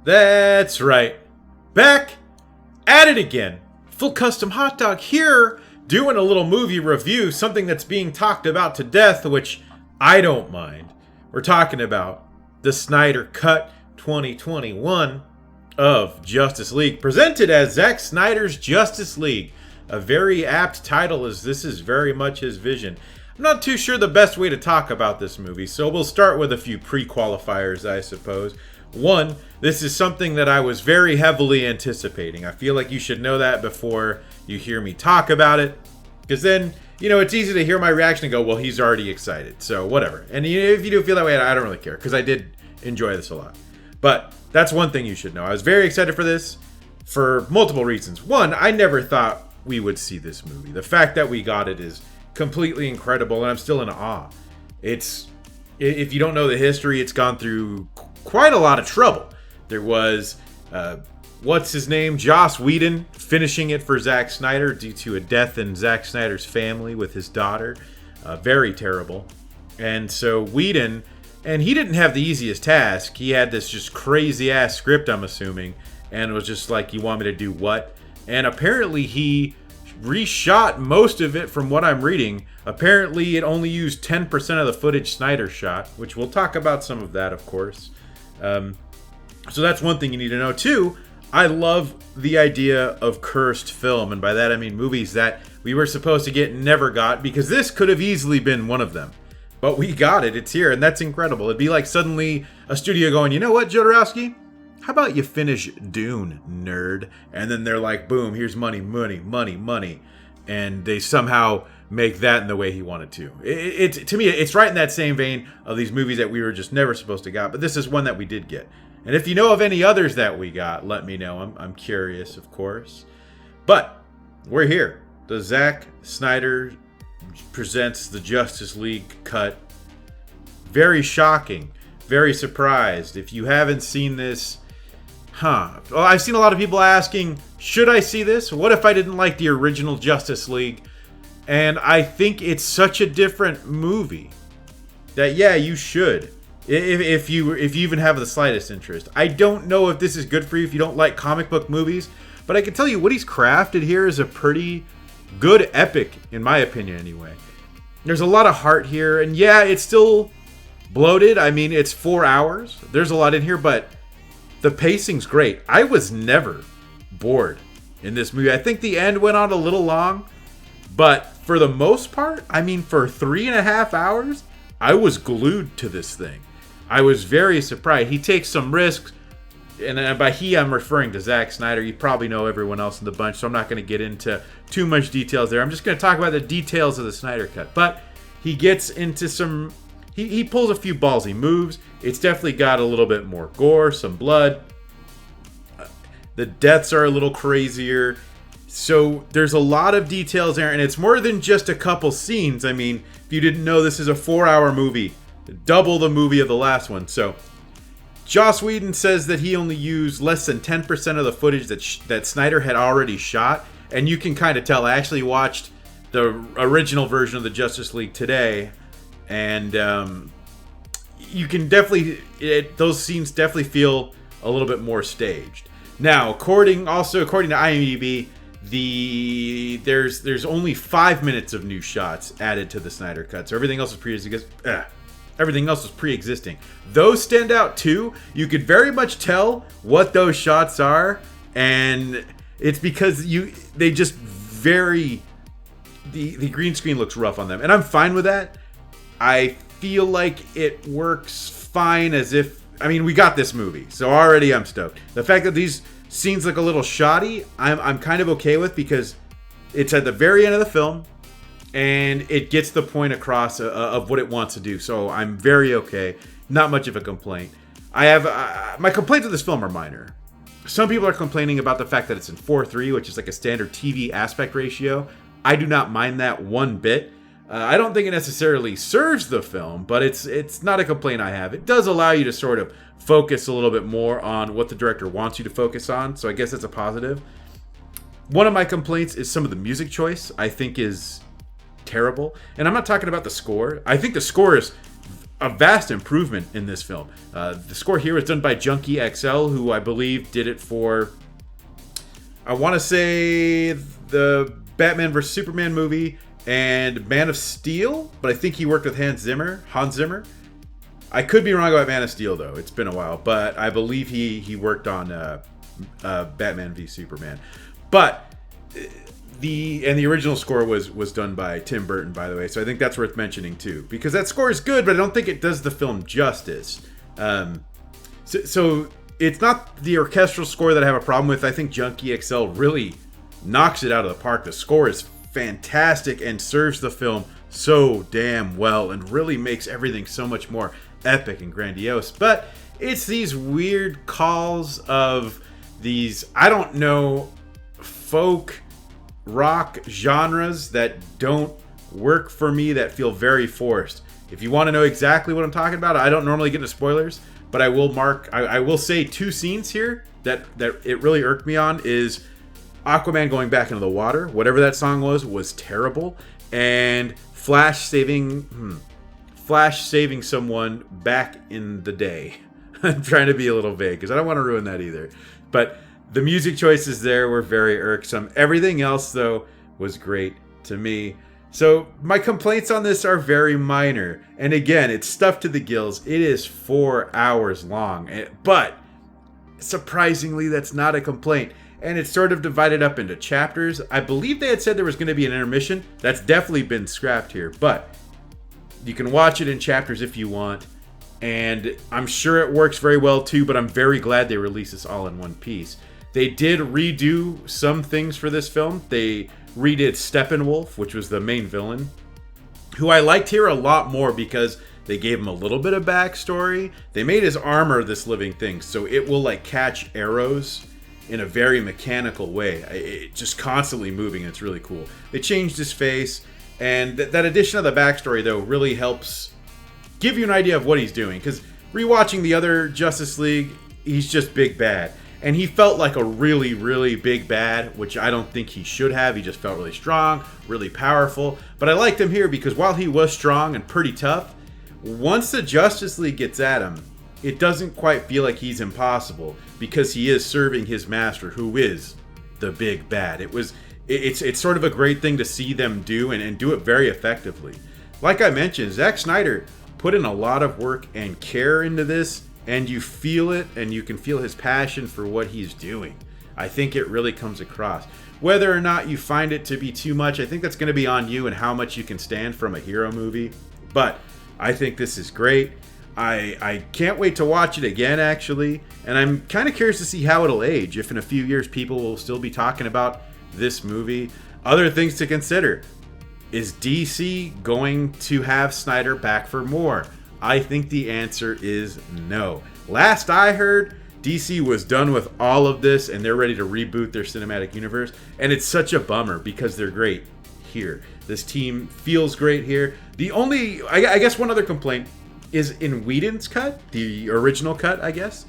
That's right. Back at it again. Full Custom Hot Dog here, doing a little movie review, something that's being talked about to death, which I don't mind. We're talking about the Snyder Cut 2021 of Justice League, presented as Zack Snyder's Justice League. A very apt title, as this is very much his vision. I'm not too sure the best way to talk about this movie, so we'll start with a few pre-qualifiers, I suppose. One, this is something that I was very heavily anticipating. I feel like you should know that before you hear me talk about it, because then, it's easy to hear my reaction and go, well, he's already excited, so whatever. And if you do feel that way, I don't really care, because I did enjoy this a lot. But that's one thing you should know. I was very excited for this for multiple reasons. One, I never thought we would see this movie. The fact that we got it is completely incredible, and I'm still in awe. If you don't know the history, it's gone through quite a lot of trouble. There was, what's his name? Joss Whedon finishing it for Zack Snyder due to a death in Zack Snyder's family with his daughter. Very terrible. And so Whedon, and he didn't have the easiest task. He had this just crazy ass script, I'm assuming, and it was just like, you want me to do what? And apparently he reshot most of it from what I'm reading. Apparently it only used 10% of the footage Snyder shot, which we'll talk about some of that, of course. So that's one thing you need to know. Two, I love the idea of cursed film, and by that I mean movies that we were supposed to get and never got, because this could have easily been one of them. But we got it, it's here, and that's incredible. It'd be like suddenly a studio going, you know what, Jodorowsky? How about you finish Dune, nerd? And then they're like, boom, here's money, money, money, money. And they somehow make that in the way he wanted to. To me, it's right in that same vein of these movies that we were just never supposed to get. But this is one that we did get. And if you know of any others that we got, let me know. I'm curious, of course. But we're here. The Zack Snyder presents the Justice League cut. Very shocking. Very surprised. If you haven't seen this... Well, I've seen a lot of people asking, should I see this? What if I didn't like the original Justice League? And I think it's such a different movie that, yeah, you should. If you even have the slightest interest. I don't know if this is good for you if you don't like comic book movies, but I can tell you what he's crafted here is a pretty good epic, in my opinion anyway. There's a lot of heart here, and yeah, it's still bloated. I mean, it's 4 hours. There's a lot in here, but the pacing's great. I was never bored in this movie. I think the end went on a little long, but for the most part, I mean, for 3.5 hours, I was glued to this thing. I was very surprised. He takes some risks, and by he, I'm referring to Zack Snyder. You probably know everyone else in the bunch, so I'm not going to get into too much details there. I'm just going to talk about the details of the Snyder Cut. But he gets into some... He pulls a few ballsy moves. It's definitely got a little bit more gore, some blood. The deaths are a little crazier. So there's a lot of details there, and it's more than just a couple scenes. I mean, if you didn't know, this is a 4-hour movie. Double the movie of the last one. So Joss Whedon says that he only used less than 10% of the footage that Snyder had already shot. And you can kind of tell. I actually watched the original version of the Justice League today. And you can definitely, those scenes definitely feel a little bit more staged. Now, according to IMDb, there's only 5 minutes of new shots added to the Snyder Cut. So everything else is pre-existing. Those stand out too. You could very much tell what those shots are, and it's because the green screen looks rough on them, and I'm fine with that. I feel like it works fine we got this movie, so already I'm stoked. The fact that these scenes look a little shoddy, I'm kind of okay with, because it's at the very end of the film, and it gets the point across of what it wants to do, so I'm very okay. Not much of a complaint. I have my complaints with this film are minor. Some people are complaining about the fact that it's in 4:3, which is like a standard TV aspect ratio. I do not mind that one bit. I don't think it necessarily serves the film, but it's not a complaint I have. It does allow you to sort of focus a little bit more on what the director wants you to focus on, so I guess that's a positive. One of my complaints is some of the music choice I think is terrible. And I'm not talking about the score. I think the score is a vast improvement in this film. The score here was done by Junkie XL, who I believe did it for, I want to say, the Batman vs. Superman movie and Man of Steel, but I think he worked with Hans Zimmer. I could be wrong about Man of Steel, though. It's been a while, but I believe he worked on Batman v Superman. But the original score was done by Tim Burton, by the way, so I think that's worth mentioning too, because that score is good, but I don't think it does the film justice. So it's not the orchestral score that I have a problem with. I think Junkie XL really knocks it out of the park. The score is fantastic and serves the film so damn well and really makes everything so much more epic and grandiose. But it's these weird calls of these, I don't know, folk rock genres that don't work for me, that feel very forced. If you want to know exactly what I'm talking about, I don't normally get into spoilers, but I will say two scenes here that it really irked me on is Aquaman going back into the water, whatever that song was terrible, and Flash saving someone back in the day. I'm trying to be a little vague because I don't want to ruin that either. But the music choices there were very irksome. Everything else, though, was great to me. So my complaints on this are very minor. And again, it's stuffed to the gills. It is 4 hours long. But surprisingly, that's not a complaint. And it's sort of divided up into chapters. I believe they had said there was going to be an intermission. That's definitely been scrapped here. But you can watch it in chapters if you want. And I'm sure it works very well too, but I'm very glad they released this all in one piece. They did redo some things for this film. They redid Steppenwolf, which was the main villain, who I liked here a lot more because they gave him a little bit of backstory. They made his armor this living thing, so it will like catch arrows in a very mechanical way. It's just constantly moving, and it's really cool. They changed his face, and that addition of the backstory, though, really helps give you an idea of what he's doing. Because rewatching the other Justice League, he's just big bad. And he felt like a really, really big bad, which I don't think he should have. He just felt really strong, really powerful. But I liked him here because while he was strong and pretty tough, once the Justice League gets at him, it doesn't quite feel like he's impossible because he is serving his master, who is the big bad. It's sort of a great thing to see them do and do it very effectively. Like I mentioned, Zack Snyder put in a lot of work and care into this, and you feel it, and you can feel his passion for what he's doing. I think it really comes across. Whether or not you find it to be too much, I think that's going to be on you and how much you can stand from a hero movie. But I think this is great. I can't wait to watch it again, actually. And I'm kind of curious to see how it'll age. If in a few years people will still be talking about this movie. Other things to consider. Is DC going to have Snyder back for more? I think the answer is no. Last I heard, DC was done with all of this and they're ready to reboot their cinematic universe. And it's such a bummer because they're great here. This team feels great here. The only, I guess one other complaint is in Whedon's cut, the original cut, I guess.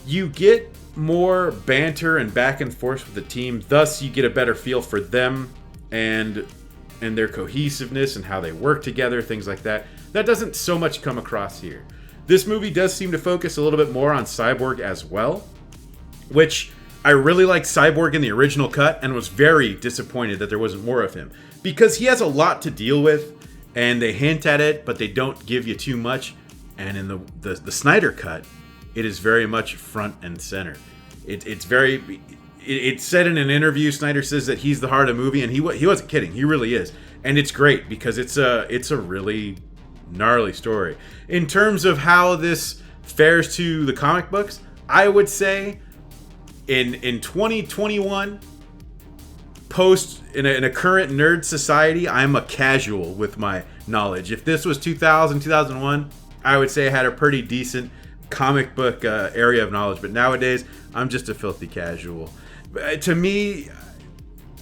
You get more banter and back and forth with the team. Thus, you get a better feel for them and their cohesiveness and how they work together, things like that. That doesn't so much come across here. This movie does seem to focus a little bit more on Cyborg as well, which I really liked Cyborg in the original cut and was very disappointed that there wasn't more of him because he has a lot to deal with and they hint at it, but they don't give you too much. And in the Snyder cut, it is very much front and center. It's said in an interview, Snyder says that he's the heart of the movie, and he wasn't kidding. He really is. And it's great because it's a really gnarly story. In terms of how this fares to the comic books, I would say in 2021, in a current nerd society, I'm a casual with my knowledge. If this was 2000, 2001, I would say I had a pretty decent comic book area of knowledge. But nowadays, I'm just a filthy casual. To me,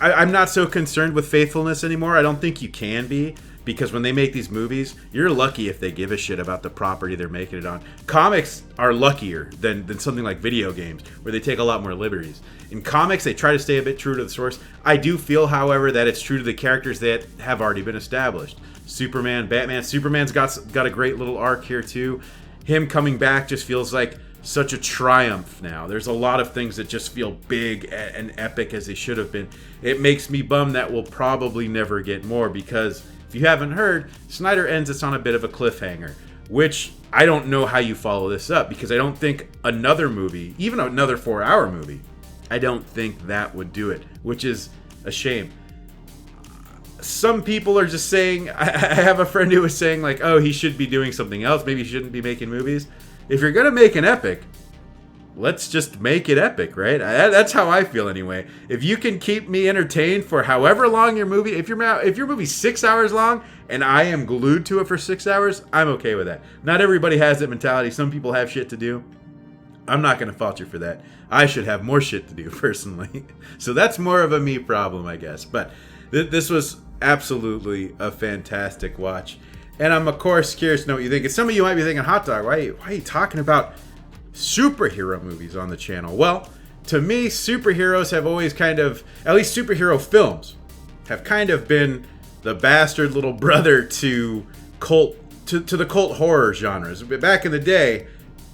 I'm not so concerned with faithfulness anymore. I don't think you can be because when they make these movies, you're lucky if they give a shit about the property they're making it on. Comics are luckier than something like video games, where they take a lot more liberties. In comics, they try to stay a bit true to the source. I do feel, however, that it's true to the characters that have already been established. Superman, Batman. Superman's got a great little arc here too. Him coming back just feels like such a triumph now. There's a lot of things that just feel big and epic as they should have been. It makes me bummed that we'll probably never get more, because if you haven't heard, Snyder ends us on a bit of a cliffhanger, which I don't know how you follow this up, because I don't think another movie, even another 4-hour movie, I don't think that would do it, which is a shame. Some people are just saying, I have a friend who was saying like, oh, he should be doing something else. Maybe he shouldn't be making movies. If you're going to make an epic, let's just make it epic, right? That's how I feel anyway. If you can keep me entertained for however long your movie, if your movie's 6 hours long and I am glued to it for 6 hours, I'm okay with that. Not everybody has that mentality. Some people have shit to do. I'm not going to fault you for that. I should have more shit to do personally. So that's more of a me problem, I guess. But this was absolutely a fantastic watch. And I'm, of course, curious to know what you think. And some of you might be thinking, Hot Dog, why are you talking about superhero movies on the channel? Well, to me, superheroes have always kind of, at least superhero films, have kind of been the bastard little brother to the cult horror genres. Back in the day,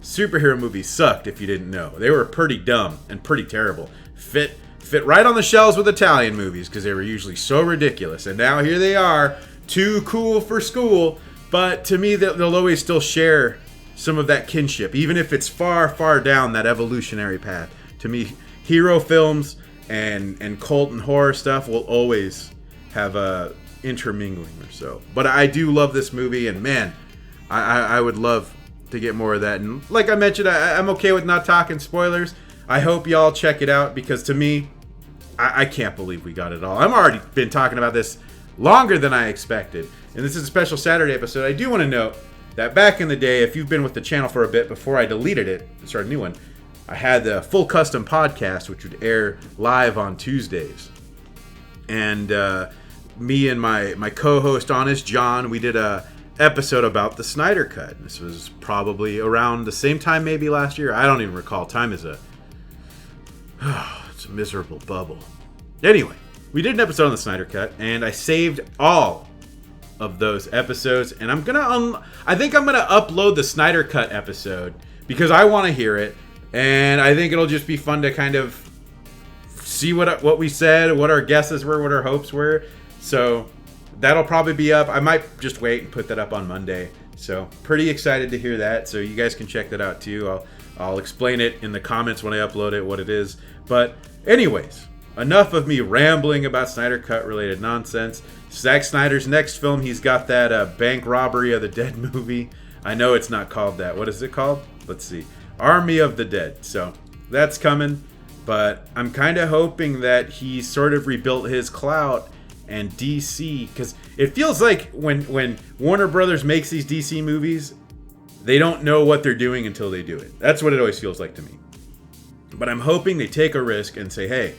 superhero movies sucked, if you didn't know. They were pretty dumb and pretty terrible. Fit right on the shelves with Italian movies, because they were usually so ridiculous. And now here they are, too cool for school. But to me, they'll always still share some of that kinship, even if it's far, far down that evolutionary path. To me, hero films and cult and horror stuff will always have a intermingling or so. But I do love this movie, and man, I would love to get more of that. And like I mentioned, I'm okay with not talking spoilers. I hope y'all check it out, because to me, I can't believe we got it all. I've already been talking about this longer than I expected, and this is a special Saturday episode. I do want to note that back in the day, if you've been with the channel for a bit before I deleted it and started a new one, I had the Full Custom podcast, which would air live on Tuesdays. And me and my co-host on is John. We did a episode about the Snyder Cut. This was probably around the same time, maybe last year. I don't even recall. Time is it's a miserable bubble. Anyway, we did an episode on the Snyder Cut, and I saved all of those episodes, and I think I'm gonna upload the Snyder Cut episode, because I want to hear it, and I think it'll just be fun to kind of see what we said, what our guesses were, what our hopes were. So that'll probably be up. I might just wait and put that up on Monday. So pretty excited to hear that. So you guys can check that out too. I'll explain it in the comments when I upload it, what it is. But anyways, enough of me rambling about Snyder Cut related nonsense. Zack Snyder's next film, he's got that Bank Robbery of the Dead movie. I know it's not called that. What is it called? Let's see. Army of the Dead. So that's coming. But I'm kind of hoping that he sort of rebuilt his clout and DC, because it feels like when Warner Brothers makes these DC movies, they don't know what they're doing until they do it. That's what it always feels like to me. But I'm hoping they take a risk and say, hey,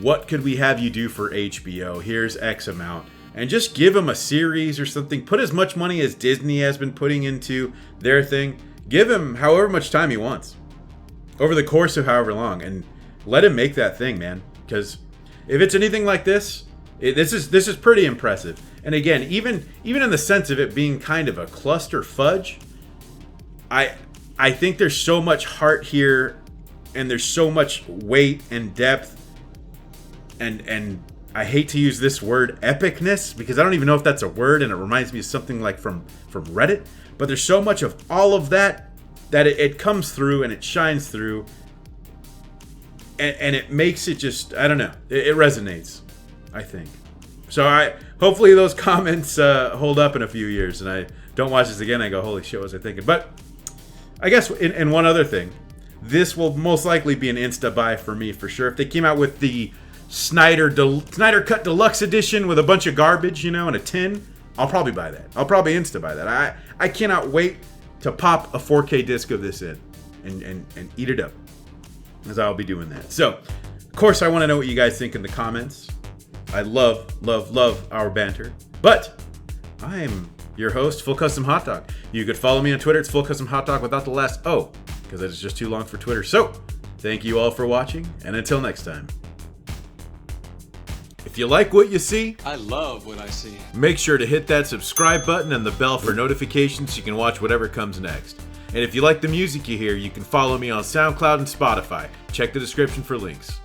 what could we have you do for HBO? Here's X amount. And just give them a series or something. Put as much money as Disney has been putting into their thing. Give him however much time he wants over the course of however long, and let him make that thing, man. Because if it's anything like this, this is pretty impressive. And again, even in the sense of it being kind of a cluster fudge, I think there's so much heart here, and there's so much weight and depth, and I hate to use this word epicness, because I don't even know if that's a word, and it reminds me of something like from Reddit. But there's so much of all of that it comes through, and it shines through, and it makes it just, I don't know, it resonates, I think. So hopefully those comments hold up in a few years, and I don't watch this again, I go, holy shit, what was I thinking? But I guess in one other thing, this will most likely be an insta buy for me for sure. If they came out with the Snyder Cut Deluxe Edition with a bunch of garbage, and a tin, I'll probably buy that. I'll probably insta buy that. I cannot wait to pop a 4K disc of this in and eat it up, as I'll be doing that. So, of course, I want to know what you guys think in the comments. I love our banter. But I'm your host, Full Custom Hot Dog. You could follow me on Twitter. It's Full Custom Hot Dog without the last O, because that is just too long for Twitter. So, thank you all for watching, and until next time. If you like what you see, I love what I see. Make sure to hit that subscribe button and the bell for notifications so you can watch whatever comes next. And if you like the music you hear, you can follow me on SoundCloud and Spotify. Check the description for links.